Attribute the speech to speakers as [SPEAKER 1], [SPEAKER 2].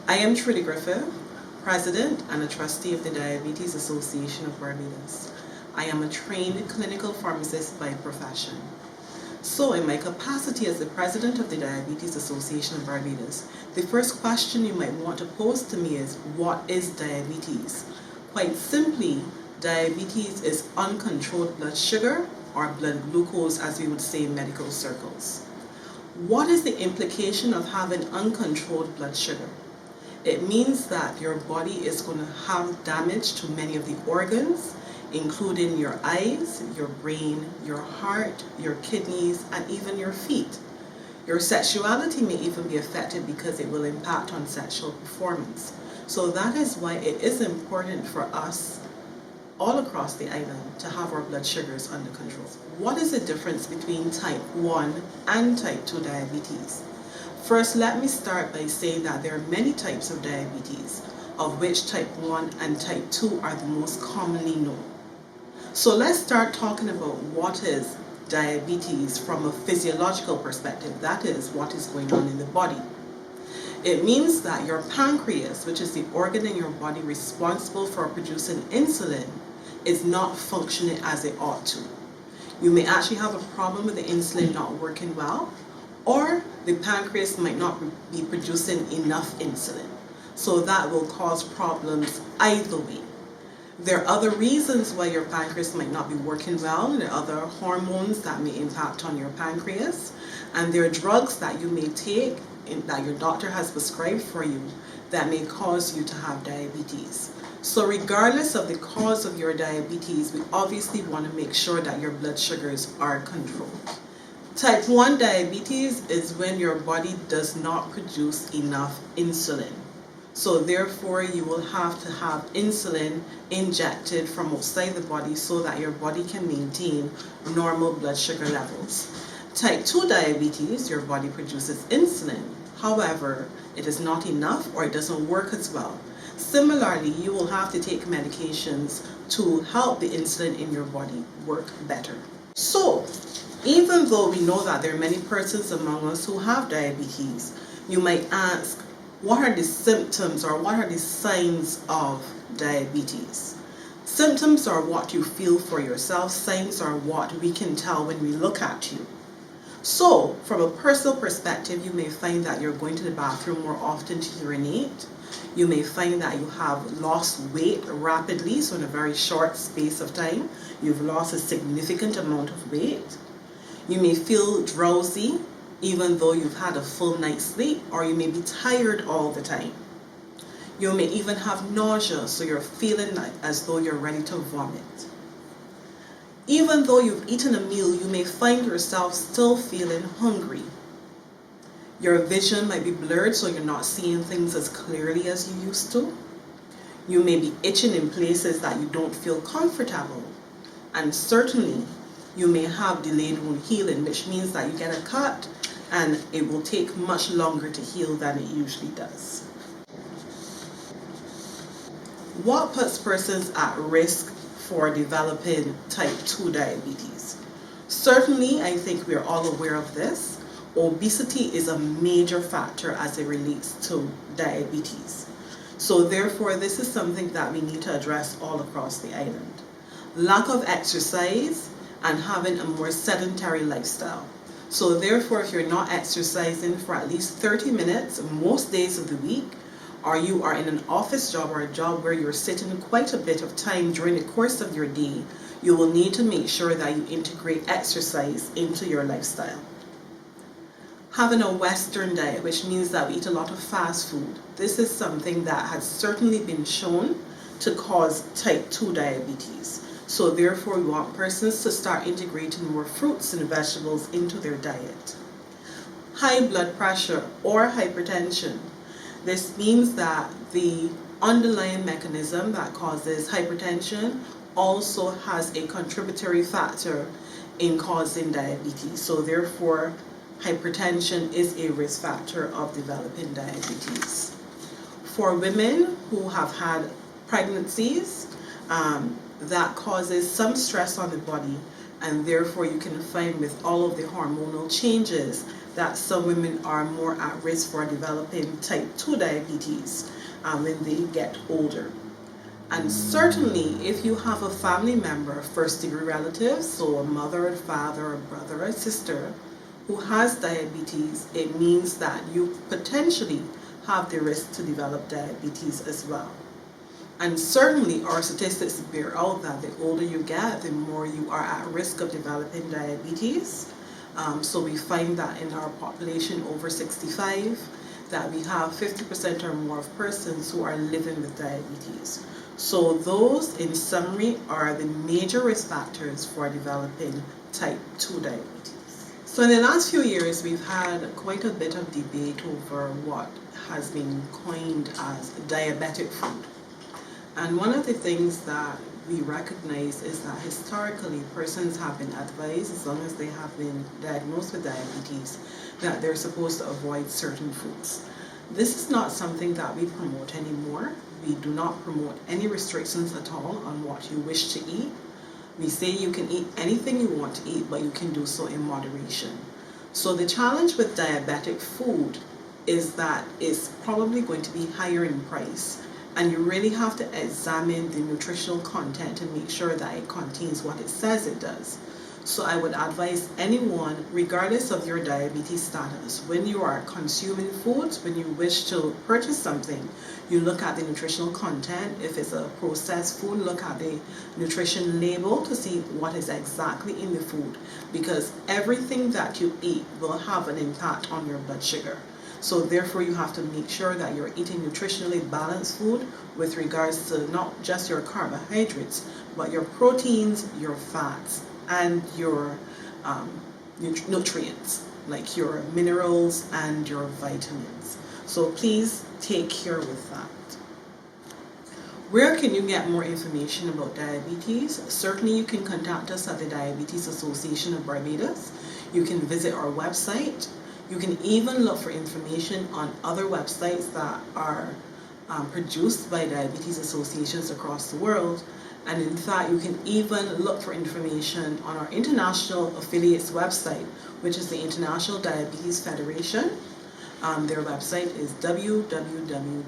[SPEAKER 1] I am Trudy Griffith, President and a Trustee of the Diabetes Association of Barbados. I am a trained clinical pharmacist by profession. So in my capacity as the President of the Diabetes Association of Barbados, the first question you might want to pose to me is, what is diabetes? Quite simply, diabetes is uncontrolled blood sugar, or blood glucose as we would say in medical circles. What is the implication of having uncontrolled blood sugar? It means that your body is going to have damage to many of the organs, including your eyes, your brain, your heart, your kidneys, and even your feet. Your sexuality may even be affected because it will impact on sexual performance. So that is why it is important for us all across the island to have our blood sugars under control. What is the difference between type 1 and type 2 diabetes? First, let me start by saying that there are many types of diabetes, of which type 1 and type 2 are the most commonly known. So let's start talking about what is diabetes from a physiological perspective, that is, what is going on in the body. It means that your pancreas, which is the organ in your body responsible for producing insulin, is not functioning as it ought to. You may actually have a problem with the insulin not working well, or the pancreas might not be producing enough insulin. So that will cause problems either way. There are other reasons why your pancreas might not be working well. There are other hormones that may impact on your pancreas, and there are drugs that you may take that your doctor has prescribed for you that may cause you to have diabetes. So regardless of the cause of your diabetes, we obviously want to make sure that your blood sugars are controlled. Type 1 diabetes is when your body does not produce enough insulin. So therefore you will have to have insulin injected from outside the body so that your body can maintain normal blood sugar levels. Type 2 diabetes, your body produces insulin. However, it is not enough or it doesn't work as well. Similarly, you will have to take medications to help the insulin in your body work better. So, even though we know that there are many persons among us who have diabetes, you might ask, what are the symptoms or what are the signs of diabetes? Symptoms are what you feel for yourself. Signs are what we can tell when we look at you. So, from a personal perspective, you may find that you're going to the bathroom more often to urinate. You may find that you have lost weight rapidly, so in a very short space of time, you've lost a significant amount of weight. You may feel drowsy, even though you've had a full night's sleep, or you may be tired all the time. You may even have nausea, so you're feeling as though you're ready to vomit. Even though you've eaten a meal, you may find yourself still feeling hungry. Your vision might be blurred, so you're not seeing things as clearly as you used to. You may be itching in places that you don't feel comfortable. And certainly, you may have delayed wound healing, which means that you get a cut and it will take much longer to heal than it usually does. What puts persons at risk for developing type 2 diabetes? Certainly, I think we're all aware of this. Obesity is a major factor as it relates to diabetes. So therefore, this is something that we need to address all across the island. Lack of exercise and having a more sedentary lifestyle. So therefore, if you're not exercising for at least 30 minutes most days of the week, or you are in an office job or a job where you're sitting quite a bit of time during the course of your day, you will need to make sure that you integrate exercise into your lifestyle. Having a Western diet, which means that we eat a lot of fast food. This is something that has certainly been shown to cause type 2 diabetes. So therefore, we want persons to start integrating more fruits and vegetables into their diet. High blood pressure or hypertension. This means that the underlying mechanism that causes hypertension also has a contributory factor in causing diabetes. So therefore, hypertension is a risk factor of developing diabetes. For women who have had pregnancies, that causes some stress on the body, and therefore you can find with all of the hormonal changes that some women are more at risk for developing type 2 diabetes when they get older. And certainly if you have a family member, first degree relative, so a mother, a father, a brother, or sister who has diabetes, it means that you potentially have the risk to develop diabetes as well. And certainly our statistics bear out that the older you get, the more you are at risk of developing diabetes. So we find that in our population over 65, that we have 50% or more of persons who are living with diabetes. So those, in summary, are the major risk factors for developing type 2 diabetes. So in the last few years, we've had quite a bit of debate over what has been coined as diabetic food. And one of the things that we recognize is that historically persons have been advised, as long as they have been diagnosed with diabetes, that they're supposed to avoid certain foods. This is not something that we promote anymore. We do not promote any restrictions at all on what you wish to eat. We say you can eat anything you want to eat, but you can do so in moderation. So the challenge with diabetic food is that it's probably going to be higher in price, and you really have to examine the nutritional content and make sure that it contains what it says it does. So I would advise anyone, regardless of your diabetes status, when you are consuming foods, when you wish to purchase something, you look at the nutritional content. If it's a processed food, look at the nutrition label to see what is exactly in the food, because everything that you eat will have an impact on your blood sugar. So therefore you have to make sure that you're eating nutritionally balanced food with regards to not just your carbohydrates, but your proteins, your fats, and your nutrients, like your minerals and your vitamins. So please take care with that. Where can you get more information about diabetes? Certainly you can contact us at the Diabetes Association of Barbados. You can visit our website. You can even look for information on other websites that are produced by diabetes associations across the world. And in fact, you can even look for information on our international affiliates website, which is the International Diabetes Federation. Their website is www.idf.org.